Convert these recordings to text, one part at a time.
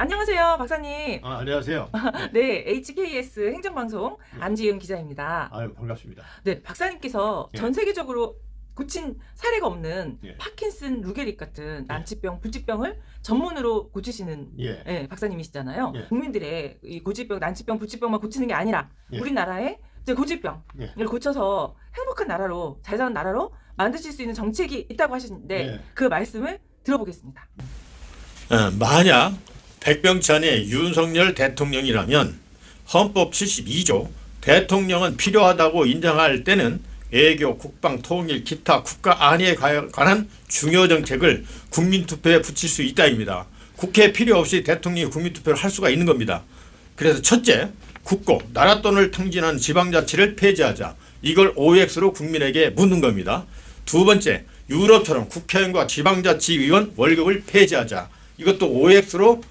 안녕하세요, 박사님. 안녕하세요. 네, HKS 행정방송 안지은 기자입니다. 아유, 반갑습니다. 네, 박사님께서 전 세계적으로 고친 사례가 없는 예. 파킨슨, 루게릭 같은 난치병, 불치병을 전문으로 고치시는 박사님이시잖아요. 국민들의 이 고질병, 난치병, 불치병만 고치는 게 아니라 우리나라의 이제 고질병을 고쳐서 행복한 나라로, 잘 사는 나라로 만드실 수 있는 정책이 있다고 하시는데 그 말씀을 들어보겠습니다. 만약 백병찬의 윤석열 대통령이라면 헌법 72조 대통령은 필요하다고 인정할 때는 외교, 국방, 통일, 기타 국가 안위에 관한 중요 정책을 국민투표에 붙일 수 있다입니다. 국회 필요 없이 대통령이 국민투표를 할 수가 있는 겁니다. 그래서 첫째, 국고, 나라 돈을 탕진한 지방자치를 폐지하자. 이걸 OX로 국민에게 묻는 겁니다. 두 번째, 유럽처럼 국회의원과 지방자치위원 월급을 폐지하자. 이것도 OX로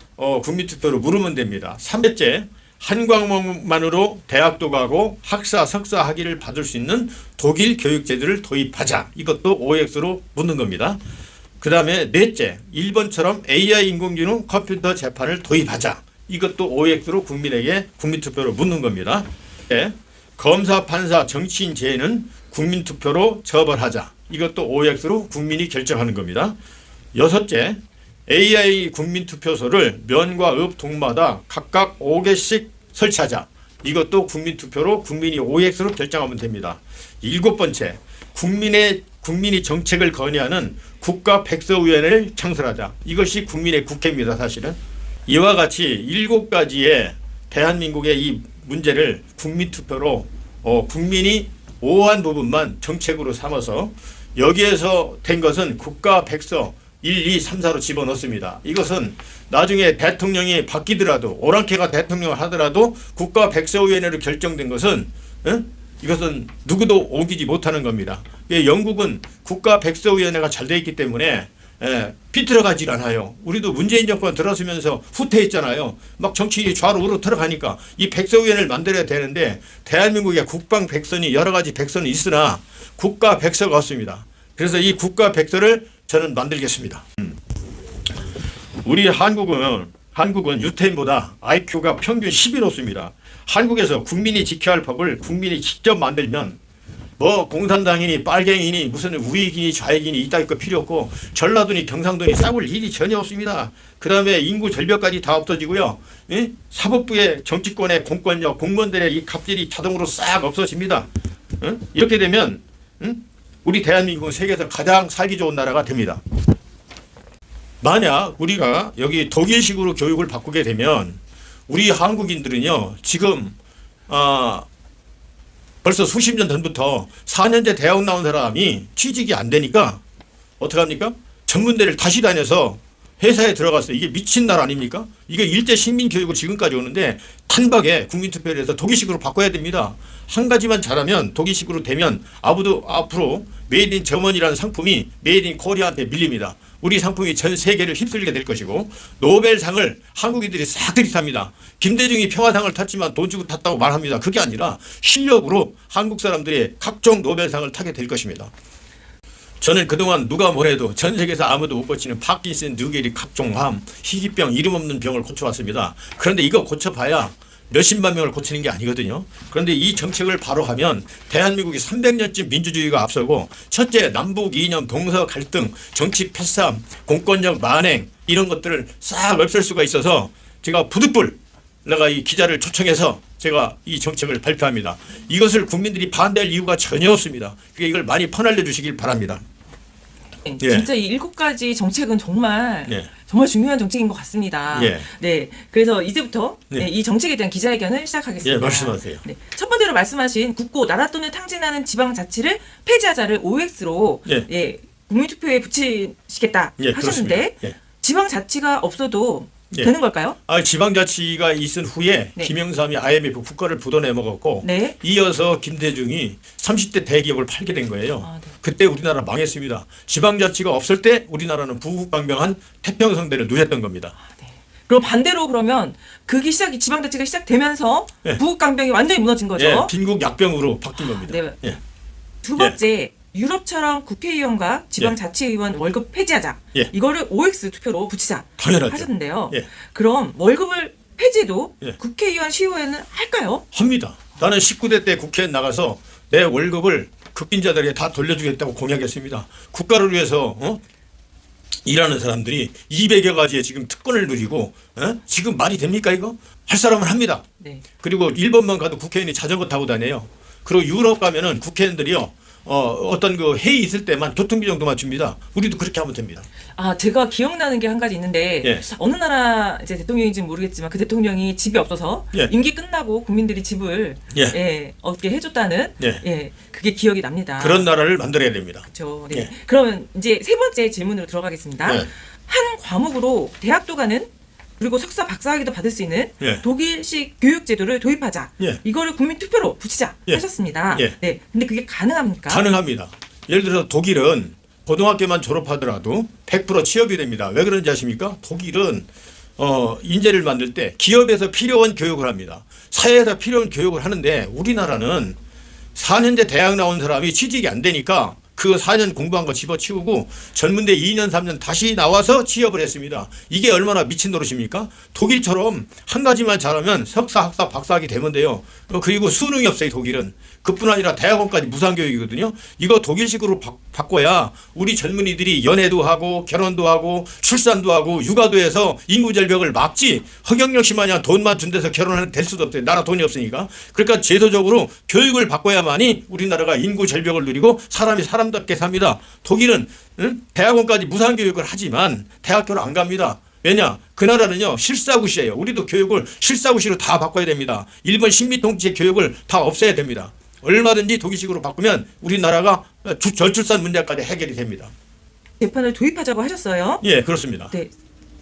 국민투표로 물으면 됩니다. 3번째, 한 과목만으로 대학도 가고 학사, 석사 학위를 받을 수 있는 독일 교육제도를 도입하자. 이것도 OX로 묻는 겁니다. 그 다음에 넷째, 일본처럼 AI 인공지능 컴퓨터 재판을 도입하자. 이것도 OX로 국민에게 국민투표로 묻는 겁니다. 네. 검사, 판사, 정치인 제외는 국민투표로 처벌하자. 이것도 OX로 국민이 결정하는 겁니다. 여섯째, AI 국민투표소를 면과 읍, 동마다 각각 5개씩 설치하자. 이것도 국민투표로 국민이 OX로 결정하면 됩니다. 일곱 번째, 국민이 정책을 건의하는 국가백서위원회를 창설하자. 이것이 국민의 국회입니다. 사실은. 이와 같이 7가지의 대한민국의 이 문제를 국민투표로 국민이 오한 부분만 정책으로 삼아서 여기에서 된 것은 국가백서 1, 2, 3, 4로 집어넣습니다. 이것은 나중에 대통령이 바뀌더라도 오랑캐가 대통령을 하더라도 국가백서위원회로 결정된 것은 이것은 누구도 옮기지 못하는 겁니다. 영국은 국가백서위원회가 잘 되어 있기 때문에 비틀어가질 않아요. 우리도 문재인 정권 들어서면서 후퇴했잖아요. 막 정치인이 좌로 우로 들어가니까 이 백서위원회를 만들어야 되는데 대한민국에 국방백선이 여러 가지 백선이 있으나 국가백서가 없습니다. 그래서 이 국가백서를 저는 만들겠습니다. 우리 한국은 유태인보다 IQ가 평균 10이 높습니다. 한국에서 국민이 지켜야 할 법을 국민이 직접 만들면 뭐 공산당이니 빨갱이니 무슨 우익이니 좌익이니 이따위 거 필요 없고 전라도니 경상도니 싸울 일이 전혀 없습니다. 그 다음에 인구 절벽까지 다 없어지고요. 사법부의 정치권의 공권력, 공무원들의 이 갑질이 자동으로 싹 없어집니다. 이렇게 되면 우리 대한민국은 세계에서 가장 살기 좋은 나라가 됩니다. 만약 우리가 여기 독일식으로 교육을 바꾸게 되면 우리 한국인들은요 지금 벌써 수십 년 전부터 4년제 대학 나온 사람이 취직이 안 되니까 어떡합니까? 전문대를 다시 다녀서 회사에 들어갔어요. 이게 미친 나라 아닙니까? 이게 일제 식민교육으로 지금까지 오는데 단박에 국민투표를 해서 독일식으로 바꿔야 됩니다. 한 가지만 잘하면 독일식으로 되면 아무도 앞으로 메이드 인 저머니라는 상품이 메이드 인 코리아한테 밀립니다. 우리 상품이 전 세계를 휩쓸게 될 것이고 노벨상을 한국인들이 싹 들이탑니다. 김대중이 평화상을 탔지만 돈 주고 탔다고 말합니다. 그게 아니라 실력으로 한국 사람들이 각종 노벨상을 타게 될 것입니다. 저는 그동안 누가 뭐래도 전 세계에서 아무도 못 고치는 파킨슨, 루게릭, 각종암, 희귀병, 이름 없는 병을 고쳐왔습니다. 그런데 이거 고쳐봐야 몇십만 명을 고치는 게 아니거든요. 그런데 이 정책을 바로 하면 대한민국이 300년쯤 민주주의가 앞서고 첫째 남북 이념, 동서 갈등, 정치 패싸움, 공권력 만행 이런 것들을 싹 없앨 수가 있어서 제가 부득불 내가 이 기자를 초청해서 제가 이 정책을 발표합니다. 이것을 국민들이 반대할 이유가 전혀 없습니다. 그러니까 이걸 많이 퍼날려 주시길 바랍니다. 진짜 이 7가지 정책은 정말 중요한 정책인 것 같습니다. 네, 그래서 이제부터 이 정책에 대한 기자회견을 시작하겠습니다. 말씀하세요. 첫 번째로 말씀하신 국고, 나라 돈을 탕진하는 지방자치를 폐지하자를 OX로 국민투표에 붙이시겠다 하셨는데 지방자치가 없어도 되는 걸까요? 지방자치가 있은 후에 김영삼이 IMF 국가를 부도내 먹었고 이어서 김대중이 30대 대기업을 팔게 된 거예요. 그때 우리나라 망했습니다. 지방자치가 없을 때 우리나라는 부국강병한 태평성대를 누렸던 겁니다. 그럼 반대로 그러면 지방자치가 시작되면서 부국강병이 완전히 무너진 거죠? 빈국 약병으로 바뀐 겁니다. 두 번째, 유럽처럼 국회의원과 지방자치의원 월급 폐지하자. 예. 이거를 OX 투표로 붙이자. 당연하죠. 하셨는데요. 예. 그럼 월급을 폐지도 예. 국회의원 시의회는 할까요? 합니다. 나는 19대 때 국회에 나가서 내 월급을 극빈자들에게 다 돌려주겠다고 공약했습니다. 국가를 위해서 일하는 사람들이 200여 가지의 지금 특권을 누리고 지금 말이 됩니까 이거? 할 사람은 합니다. 네. 그리고 일본만 가도 국회의원이 자전거 타고 다녀요. 그리고 유럽 가면은 국회의원들이요. 어떤 그 회의 있을 때만 교통비 정도만 줍니다. 우리도 그렇게 하면 됩니다. 아, 제가 기억나는 게 한 가지 있는데 예. 어느 나라 이제 대통령인지는 모르겠지만 그 대통령이 집이 없어서 예. 임기 끝나고 국민들이 집을 예. 얻게 해줬다는 예. 그게 기억이 납니다. 그런 나라를 만들어야 됩니다. 그렇죠. 네. 예. 그러면 이제 세 번째 질문으로 들어가겠습니다. 예. 한 과목으로 대학도 가는 그리고 석사 박사학위도 받을 수 있는 예. 독일식 교육 제도를 도입하자. 예. 이거를 국민 투표로 붙이자 예. 하셨습니다. 예. 네. 근데 그게 가능합니까? 가능합니다. 예를 들어서 독일은 고등학교만 졸업하더라도 100% 취업이 됩니다. 왜 그런지 아십니까? 독일은 인재를 만들 때 기업에서 필요한 교육을 합니다. 사회에서 필요한 교육을 하는데 우리나라는 4년제 대학 나온 사람이 취직이 안 되니까 그 4년 공부한 거 집어치우고 전문대 2년 3년 다시 나와서 취업을 했습니다. 이게 얼마나 미친 노릇입니까? 독일처럼 한 가지만 잘하면 석사, 학사, 박사학위 되면 돼요. 그리고 수능이 없어요. 독일은. 그뿐 아니라 대학원까지 무상교육이거든요. 이거 독일식으로 바꿔야 우리 젊은이들이 연애도 하고 결혼도 하고 출산도 하고 육아도 해서 인구절벽을 막지. 허경영 씨 마냥 돈만 준 데서 결혼을 될 수도 없어요. 나라 돈이 없으니까. 그러니까 제도적으로 교육을 바꿔야만이 우리나라가 인구절벽을 누리고 사람이 사람답게 삽니다. 독일은 대학원까지 무상교육을 하지만 대학교를 안 갑니다. 왜냐? 그 나라는요 실사구시예요. 우리도 교육을 실사구시로 다 바꿔야 됩니다. 일본 식민통치의 교육을 다 없애야 됩니다. 얼마든지 독일식으로 바꾸면 우리나라가 저출산 문제까지 해결이 됩니다. 재판을 도입하자고 하셨어요. 예, 그렇습니다. 네.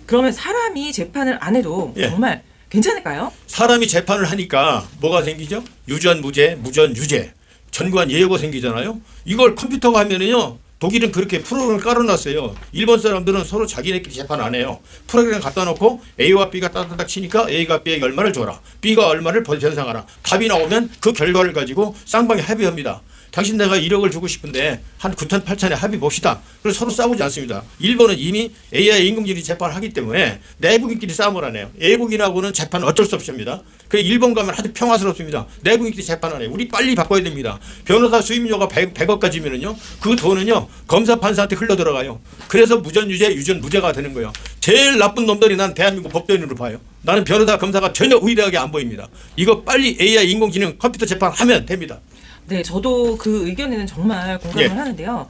그러면 사람이 재판을 안 해도 예. 정말 괜찮을까요? 사람이 재판을 하니까 뭐가 생기죠? 유전 무죄, 무전 유죄, 전관 예고가 생기잖아요. 이걸 컴퓨터가 하면은요. 독일은 그렇게 프로그램을 깔아놨어요. 일본 사람들은 서로 자기네끼리 재판 안 해요. 프로그램 갖다 놓고 A와 B가 따닥따닥 치니까 A가 B에게 얼마를 줘라. B가 얼마를 변상하라. 답이 나오면 그 결과를 가지고 쌍방이 합의합니다. 당신 내가 1억을 주고 싶은데 한 9천 8천에 합의 봅시다. 그래서 서로 싸우지 않습니다. 일본은 이미 AI 인공지능이 재판을 하기 때문에 내국인끼리 싸움을 안 해요. 외국인하고는 재판은 어쩔 수 없이 합니다. 그래서 일본 가면 아주 평화스럽습니다. 내국인끼리 재판 안 해요. 우리 빨리 바꿔야 됩니다. 변호사 수임료가 100억까지면은요. 그 돈은요. 검사 판사한테 흘러 들어가요. 그래서 무전유죄, 유전무죄가 되는 거예요. 제일 나쁜 놈들이 난 대한민국 법조인으로 봐요. 나는 변호사, 검사가 전혀 의뢰하게 안 보입니다. 이거 빨리 AI 인공지능 컴퓨터 재판하면 됩니다. 네, 저도 그 의견에는 정말 공감을 예. 하는데요.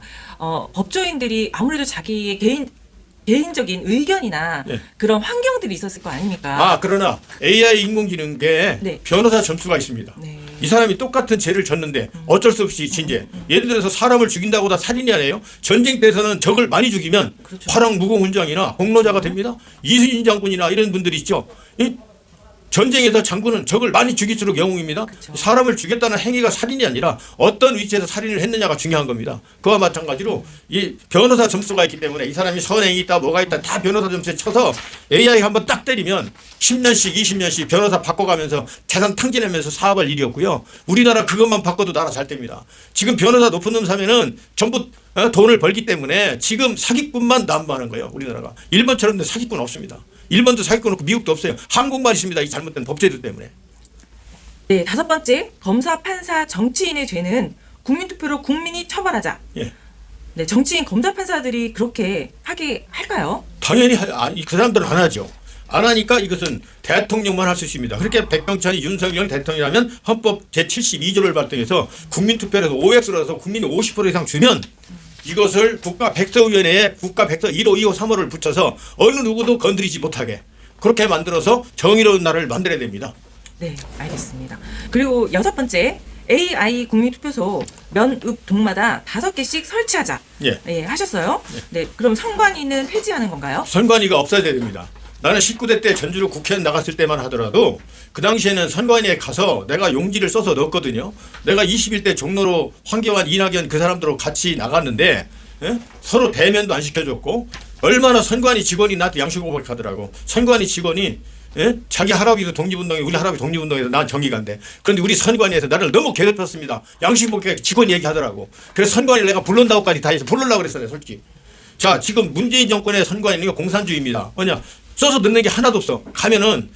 법조인들이 아무래도 자기의 개인적인 의견이나 예. 그런 환경들이 있었을 거 아닙니까? 그러나 AI 인공지능계에 네. 변호사 점수가 있습니다. 네. 이 사람이 똑같은 죄를 졌는데 어쩔 수 없이 진죄. 예를 들어서 사람을 죽인다고 다 살인이 아니에요. 전쟁터에서는 적을 많이 죽이면 그렇죠. 화랑 무공훈장이나 공로자가 됩니다. 이순신 장군이나 이런 분들이 있죠. 전쟁에서 장군은 적을 많이 죽일수록 영웅입니다. 그쵸. 사람을 죽였다는 행위가 살인이 아니라 어떤 위치에서 살인을 했느냐가 중요한 겁니다. 그와 마찬가지로 이 변호사 점수가 있기 때문에 이 사람이 선행이 있다 뭐가 있다 다 변호사 점수에 쳐서 AI 한번 딱 때리면 10년씩 20년씩 변호사 바꿔가면서 재산 탕진하면서 사업할 일이 없고요. 우리나라 그것만 바꿔도 나라 잘 됩니다. 지금 변호사 높은 놈 사면은 전부 돈을 벌기 때문에 지금 사기꾼만 난무하는 거예요. 우리나라가. 일본처럼 사기꾼 없습니다. 일본도 사기꾼 없고 미국도 없어요. 한국만 있습니다. 이 잘못된 법제도 때문에. 네, 다섯 번째, 검사, 판사, 정치인의 죄는 국민투표로 국민이 처벌하자. 예. 네, 정치인, 검사, 판사들이 그렇게 하게 할까요? 당연히 그 사람들은 안 하죠. 안 하니까 이것은 대통령만 할 수 있습니다. 그렇게 백병찬이 윤석열 대통령이라면 헌법 제72조를 발동해서 국민투표에서 OX로서 국민이 50% 이상 주면 이것을 국가백서위원회에 국가백서 1호, 2호, 3호를 붙여서 어느 누구도 건드리지 못하게 그렇게 만들어서 정의로운 나라를 만들어야 됩니다. 네, 알겠습니다. 그리고 여섯 번째, AI 국민투표소 면읍 동마다 5개씩 설치하자. 예. 하셨어요? 네, 그럼 선관위는 폐지하는 건가요? 선관위가 없어야 됩니다. 나는 19대 때 전주로 국회에 나갔을 때만 하더라도 그 당시에는 선관위에 가서 내가 용지를 써서 넣었거든요. 내가 21대 종로로 황교안, 이낙연 그 사람들하고 같이 나갔는데 서로 대면도 안 시켜줬고 얼마나 선관위 직원이 나한테 양식 고백하더라고. 선관위 직원이 예? 자기 할아버지도 독립운동에 우리 할아버지 독립운동에서 난 정기관데 그런데 우리 선관위에서 나를 너무 괴롭혔습니다. 양심없게 직원 얘기하더라고. 그래서 선관위를 내가 부른다고까지 다 해서 부르려고 그랬어요. 솔직히. 자 지금 문재인 정권의 선관위는 공산주의입니다. 뭐냐 써서 넣는 게 하나도 없어. 가면은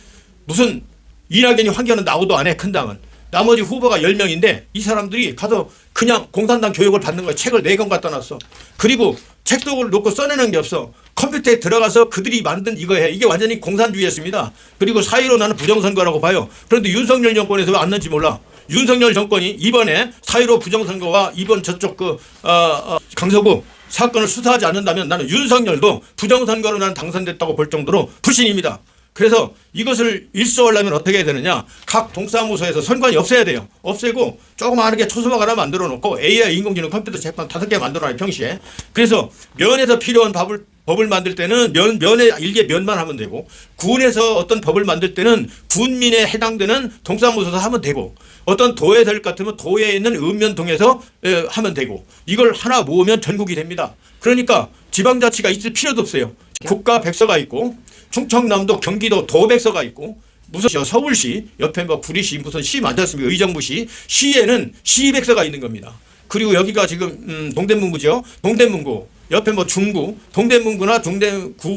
무슨 이낙연이 환경은 나오도 안 해. 큰 당은. 나머지 후보가 10명인데 이 사람들이 가서 그냥 공산당 교육을 받는 거야. 책을 4권 갖다 놨어. 그리고 책독을 놓고 써내는 게 없어. 컴퓨터에 들어가서 그들이 만든 이거 해. 이게 완전히 공산주의였습니다. 그리고 4.15 나는 부정선거라고 봐요. 그런데 윤석열 정권에서 왜 안 넣는지 몰라. 윤석열 정권이 이번에 4.15 부정선거와 이번 저쪽 강서구 사건을 수사하지 않는다면 나는 윤석열도 부정선거로 나는 당선됐다고 볼 정도로 불신입니다. 그래서 이것을 일소하려면 어떻게 해야 되느냐. 각 동사무소에서 선관위 없애야 돼요. 없애고 조그마하게 초소박 하나 만들어 놓고 AI 인공지능 컴퓨터 재판 5개 만들어 놔요. 평시에. 그래서 면에서 필요한 법을 만들 때는 면에 일개 면만 하면 되고 군에서 어떤 법을 만들 때는 군민에 해당되는 동사무소에서 하면 되고 어떤 도에 될 것 같으면 도에 있는 읍면동에서 하면 되고 이걸 하나 모으면 전국이 됩니다. 그러니까 지방자치가 있을 필요도 없어요. 국가 백서가 있고 충청남도 경기도 도백서가 있고 무슨 서울시 옆에 뭐 구리시 무슨 시 많지 않습니까? 의정부시 시에는 시백서가 있는 겁니다. 그리고 여기가 지금 동대문구죠. 동대문구 옆에 뭐 중구 동대문구나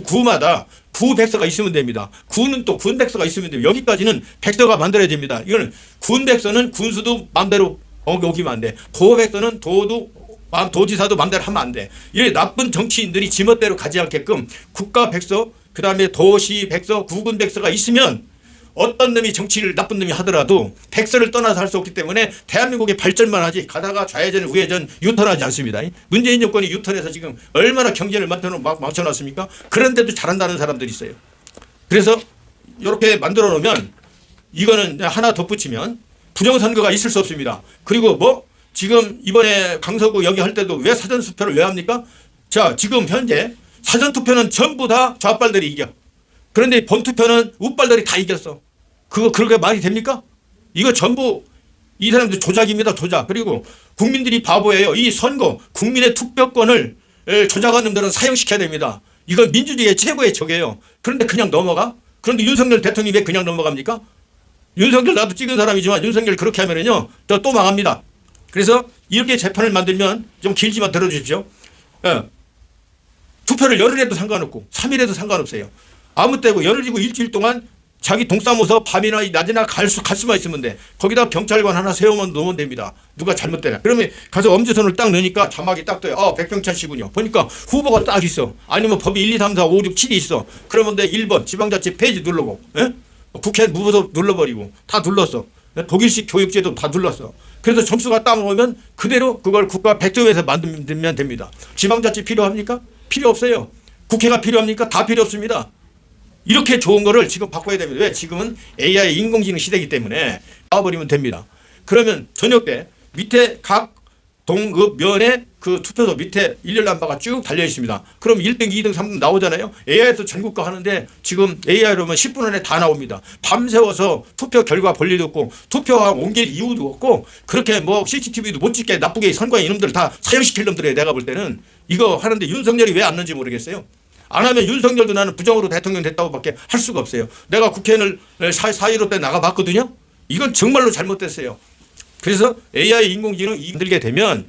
구마다 구백서가 있으면 됩니다. 구는 또 군백서가 있으면 됩니다. 여기까지는 백서가 만들어야 됩니다. 이거는 군백서는 군수도 마음대로 오기면 안 돼. 도백서는 도지사도 마음대로 하면 안 돼. 이렇게 나쁜 정치인들이 지멋대로 가지 않게끔 국가 백서 그다음에 도시 백서 구군 백서가 있으면 어떤 놈이 정치를 나쁜 놈이 하더라도 백서를 떠나서 할 수 없기 때문에 대한민국의 발전만 하지 가다가 좌회전 우회전 유턴하지 않습니다. 문재인 정권이 유턴해서 지금 얼마나 경제를 망쳐놨습니까? 그런데도 잘한다는 사람들이 있어요. 그래서 이렇게 만들어 놓으면 이거는 하나 덧붙이면 부정선거가 있을 수 없습니다. 그리고 뭐 지금 이번에 강서구 여기 할 때도 왜 사전투표를 왜 합니까? 자 지금 현재 사전투표는 전부 다 좌빨들이 이겨. 그런데 본투표는 우빨들이 다 이겼어. 그렇게 말이 됩니까? 이거 전부 이 사람들 조작입니다. 조작. 그리고 국민들이 바보예요. 이 선거 국민의 투표권을 조작한 놈들은 사형시켜야 됩니다. 이건 민주주의의 최고의 적이에요. 그런데 그냥 넘어가? 그런데 윤석열 대통령이 왜 그냥 넘어갑니까? 윤석열 나도 찍은 사람이지만 윤석열 그렇게 하면은요 또 망합니다. 그래서 이렇게 재판을 만들면 좀 길지만 들어주십시오. 투표를 열흘 해도 상관없고 3일 해도 상관없어요. 아무 때고 열흘이고 일주일 동안 자기 동사무소 밤이나 낮이나 갈 수만 있으면 돼. 거기다 경찰관 하나 세우면 놓으면 됩니다. 누가 잘못되나. 그러면 가서 엄지손을 딱 넣으니까 자막이 딱 떠요. 백병찬 씨군요. 보니까 후보가 딱 있어. 아니면 법이 1, 2, 3, 4, 5, 6, 7이 있어. 그러면 내 1번 지방자치 페이지 누르고 국회 무보서 눌러버리고 다 눌렀어. 독일식 교육제도 다 눌렀어. 그래서 점수가 딱 오면 그대로 그걸 국가 백조에서 만들면 됩니다. 지방자치 필요합니까? 필요 없어요. 국회가 필요합니까? 다 필요 없습니다. 이렇게 좋은 거를 지금 바꿔야 됩니다. 왜? 지금은 AI 인공지능 시대이기 때문에 나와버리면 됩니다. 그러면 저녁 때 밑에 각 동읍면에 그 투표소 밑에 일렬 남바가 쭉 달려 있습니다. 그럼 1등, 2등, 3등 나오잖아요. AI에서 전국가 하는데 지금 AI로 하면 10분 안에 다 나옵니다. 밤새워서 투표 결과 볼 일도 없고 투표하고 옮길 이유도 없고 그렇게 뭐 CCTV도 못 찍게 나쁘게 선관위 이놈들 다 사형시킬 놈들이에요. 내가 볼 때는 이거 하는데 윤석열이 왜 안 넣는지 모르겠어요. 안 하면 윤석열도 나는 부정으로 대통령 됐다고 밖에 할 수가 없어요. 내가 국회를 4.15 때 나가봤거든요. 이건 정말로 잘못됐어요. 그래서 AI 인공지능이 만들게 되면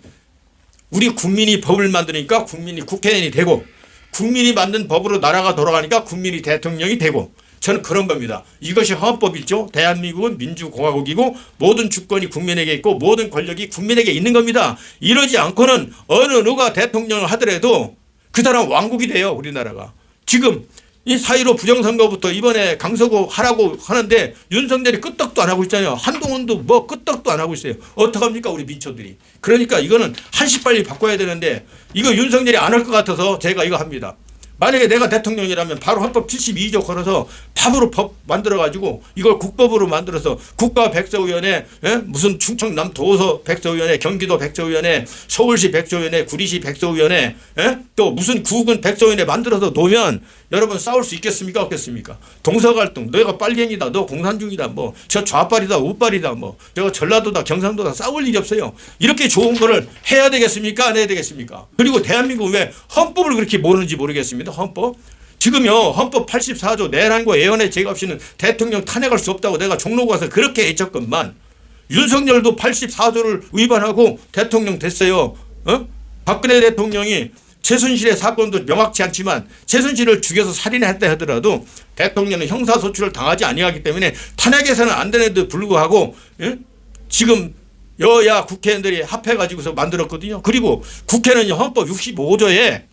우리 국민이 법을 만드니까 국민이 국회의원이 되고 국민이 만든 법으로 나라가 돌아가니까 국민이 대통령이 되고 저는 그런 겁니다. 이것이 헌법이죠. 대한민국은 민주공화국이고 모든 주권이 국민에게 있고 모든 권력이 국민에게 있는 겁니다. 이러지 않고는 어느 누가 대통령을 하더라도 그 사람 왕국이 돼요. 우리나라가. 지금 이 4.15 부정선거부터 이번에 강서구 하라고 하는데 윤석열이 끄떡도 안 하고 있잖아요. 한동훈도 뭐 끄떡도 안 하고 있어요. 어떡합니까 우리 민초들이. 그러니까 이거는 한시 빨리 바꿔야 되는데 이거 윤석열이 안 할 것 같아서 제가 이거 합니다. 만약에 내가 대통령이라면 바로 헌법 72조 걸어서 팝으로 법 만들어가지고 이걸 국법으로 만들어서 국가백서위원회 무슨 충청남 도서 백서위원회 경기도 백서위원회 서울시 백서위원회 구리시 백서위원회 또 무슨 구군 백서위원회 만들어서 놓으면 여러분 싸울 수 있겠습니까 없겠습니까? 동서갈등 너가 빨갱이다 너 공산주의다 뭐 저 좌빨이다 우빨이다 뭐 저 전라도다 경상도다 싸울 일이 없어요. 이렇게 좋은 거를 해야 되겠습니까 안 해야 되겠습니까? 그리고 대한민국 왜 헌법을 그렇게 모르는지 모르겠습니다. 헌법 지금요 헌법 84조 내란과 예언의 죄가 없이는 대통령 탄핵할 수 없다고 내가 종로 가서 그렇게 애쳤건만 윤석열도 84조를 위반하고 대통령 됐어요. 박근혜 대통령이 최순실의 사건도 명확치 않지만 최순실을 죽여서 살인했다 하더라도 대통령은 형사소추를 당하지 아니하기 때문에 탄핵해서는 안 되는데도 불구하고 지금 여야 국회의원들이 합해가지고서 만들었거든요. 그리고 국회는 헌법 65조에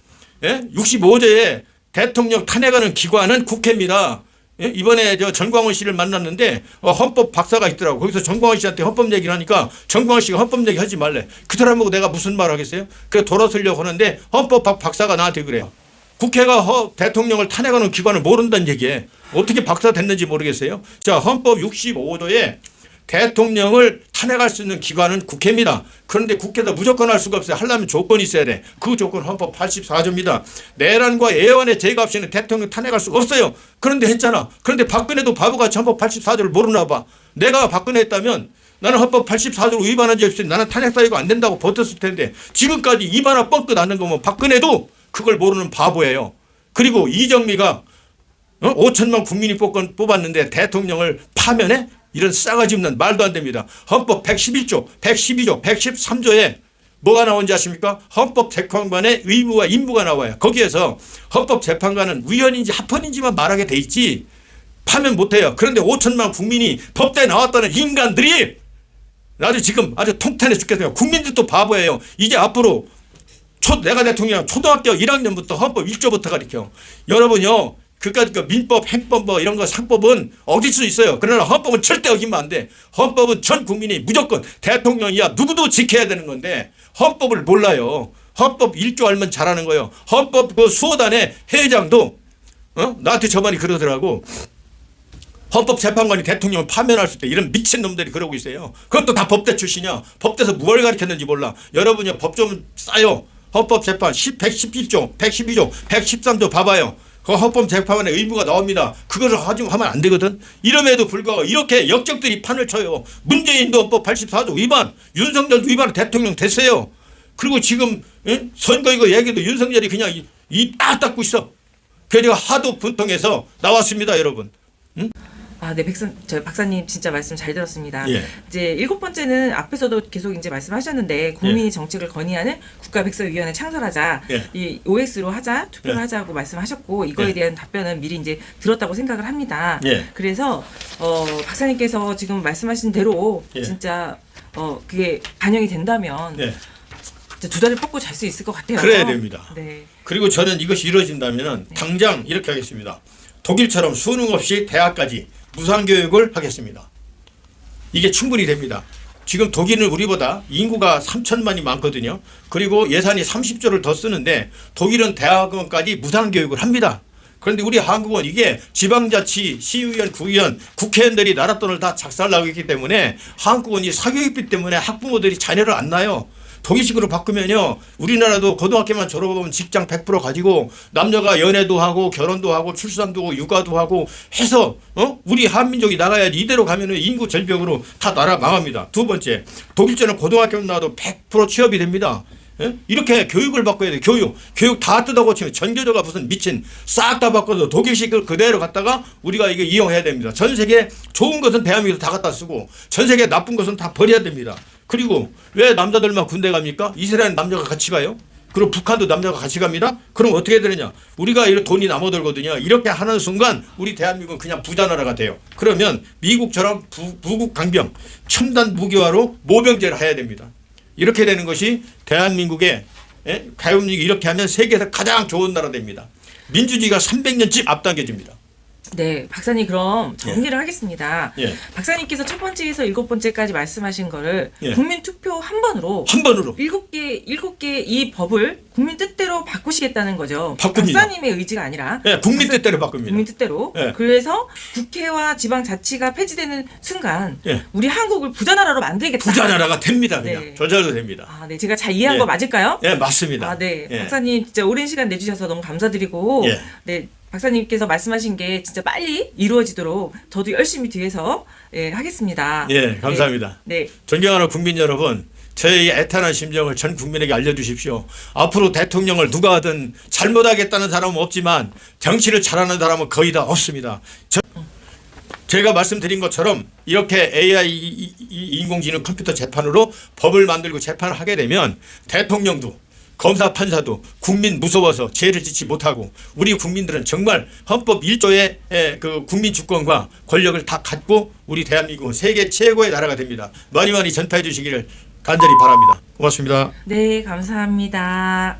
65조에 대통령 탄핵하는 기관은 국회입니다. 이번에 저 정광훈 씨를 만났는데 헌법 박사가 있더라고. 거기서 정광훈 씨한테 헌법 얘기를 하니까 정광훈 씨가 헌법 얘기 하지 말래. 그 사람하고 내가 무슨 말 하겠어요? 그래서 돌아서려고 하는데 헌법 박사가 나한테 그래요. 국회가 대통령을 탄핵하는 기관을 모른다는 얘기에 어떻게 박사 됐는지 모르겠어요. 자, 헌법 65조에 대통령을 탄핵할 수 있는 기관은 국회입니다. 그런데 국회도 무조건 할 수가 없어요. 하려면 조건이 있어야 돼. 그 조건 헌법 84조입니다. 내란과 예언의 죄가 없이는 대통령 탄핵할 수가 없어요. 그런데 했잖아. 그런데 박근혜도 바보같이 헌법 84조를 모르나 봐. 내가 박근혜 했다면 나는 헌법 84조를 위반한 적 없으니 나는 탄핵 사유가 안 된다고 버텼을 텐데 지금까지 입 하나 뻥끗 안 한 거면 박근혜도 그걸 모르는 바보예요. 그리고 이정미가 5천만 국민이 뽑았는데 대통령을 파면해? 이런 싸가지 없는 말도 안 됩니다. 헌법 111조, 112조, 113조에 뭐가 나온지 아십니까? 헌법재판관의 의무와 임무가 나와요. 거기에서 헌법재판관은 위헌인지 합헌인지만 말하게 돼 있지 파면 못해요. 그런데 5천만 국민이 법대에 나왔다는 인간들이 아주 지금 아주 통탄해 죽겠어요. 국민들도 바보예요. 이제 앞으로 내가 대통령 초등학교 1학년부터 헌법 1조부터 가르쳐. 여러분요. 그까짓 민법, 행법 뭐 이런 거 상법은 어길 수 있어요. 그러나 헌법은 절대 어기면 안 돼. 헌법은 전 국민이 무조건 대통령이야 누구도 지켜야 되는 건데 헌법을 몰라요. 헌법 1조 알면 잘하는 거예요. 헌법 그 수호단의 회장도 나한테 저번에 그러더라고. 헌법재판관이 대통령을 파면할 수 있다. 이런 미친놈들이 그러고 있어요. 그것도 다 법대 출신이야. 법대에서 뭘 가르쳤는지 몰라. 여러분이 법 좀 싸요. 헌법재판 111조, 112조, 113조 봐봐요. 그 헌법재판관의 의무가 나옵니다. 그것을 하면 안 되거든. 이름에도 불구하고 이렇게 역적들이 판을 쳐요. 문재인도 헌법 84조 위반, 윤석열도 위반 대통령 됐어요. 그리고 지금 선거 이거 얘기도 윤석열이 그냥 입 딱 닫고 있어. 그래서 하도 분통해서 나왔습니다, 여러분. 응? 아, 네, 박사님 진짜 말씀 잘 들었습니다. 예. 이제 7번째는 앞에서도 계속 이제 말씀하셨는데 국민이 정책을 건의하는 국가백서위원회 창설하자, 이 OX로 하자, 투표를 하자고 말씀하셨고 이거에 대한 답변은 미리 이제 들었다고 생각을 합니다. 그래서 박사님께서 지금 말씀하신 대로 진짜 그게 반영이 된다면 두 다리 뻗고 잘 수 있을 것 같아요. 그래야 됩니다. 네. 그리고 저는 이것이 이루어진다면 당장 이렇게 하겠습니다. 독일처럼 수능 없이 대학까지 무상교육을 하겠습니다. 이게 충분히 됩니다. 지금 독일은 우리보다 인구가 3천만이 많거든요. 그리고 예산이 30조를 더 쓰는데 독일은 대학원까지 무상교육을 합니다. 그런데 우리 한국은 이게 지방자치, 시의원, 구의원, 국회의원들이 나라 돈을 다 작살나고 있기 때문에 한국은 이 사교육비 때문에 학부모들이 자녀를 안 낳아요. 독일식으로 바꾸면요. 우리나라도 고등학교만 졸업하면 직장 100% 가지고 남녀가 연애도 하고 결혼도 하고 출산도 하고 육아도 하고 해서 우리 한민족이 나가야지. 이대로 가면은 인구 절벽으로 다 나라 망합니다. 두 번째, 독일처럼 고등학교 나와도 100% 취업이 됩니다. 이렇게 교육을 바꿔야 돼. 교육 다 뜯어고치면 전교조가 무슨 미친 싹 다 바꿔서 독일식을 그대로 갖다가 우리가 이게 이용해야 됩니다. 전 세계 좋은 것은 대한민국에서 다 갖다 쓰고 전 세계 나쁜 것은 다 버려야 됩니다. 그리고 왜 남자들만 군대 갑니까? 이스라엘 남자가 같이 가요? 그리고 북한도 남자가 같이 갑니다. 그럼 어떻게 되느냐? 우리가 이런 돈이 남아들거든요. 이렇게 하는 순간 우리 대한민국은 그냥 부자 나라가 돼요. 그러면 미국처럼 부국 강병 첨단 무기화로 모병제를 해야 됩니다. 이렇게 되는 것이 대한민국의 가요민국이 이렇게 하면 세계에서 가장 좋은 나라 됩니다. 민주주의가 300년쯤 앞당겨집니다. 네, 박사님 그럼 정리를 하겠습니다. 박사님께서 첫 번째에서 7번째까지 말씀하신 거를 국민 투표 한 번으로 7개 이 법을 국민 뜻대로 바꾸시겠다는 거죠. 바꿉니다. 박사님의 의지가 아니라 국민 뜻대로 바꿉니다. 국민 뜻대로. 그래서 국회와 지방자치가 폐지되는 순간 우리 한국을 부자 나라로 만들겠다. 부자 나라가 됩니다. 그냥 조절도 됩니다. 아, 네, 제가 잘 이해한 거 맞을까요? 네, 맞습니다. 아, 네, 박사님 진짜 오랜 시간 내주셔서 너무 감사드리고 네. 박사님께서 말씀하신 게 진짜 빨리 이루어지도록 저도 열심히 뒤에서 하겠습니다. 감사합니다. 네. 존경하는 국민 여러분, 저희 애타는 심정을 전 국민에게 알려주십시오. 앞으로 대통령을 누가 하든 잘못하겠다는 사람은 없지만 정치를 잘하는 사람은 거의 다 없습니다. 제가 말씀드린 것처럼 이렇게 AI 인공지능 컴퓨터 재판으로 법을 만들고 재판을 하게 되면 대통령도 검사 판사도 국민 무서워서 죄를 짓지 못하고 우리 국민들은 정말 헌법 1조의 그 국민 주권과 권력을 다 갖고 우리 대한민국은 세계 최고의 나라가 됩니다. 많이 많이 전파해 주시기를 간절히 바랍니다. 고맙습니다. 네, 감사합니다.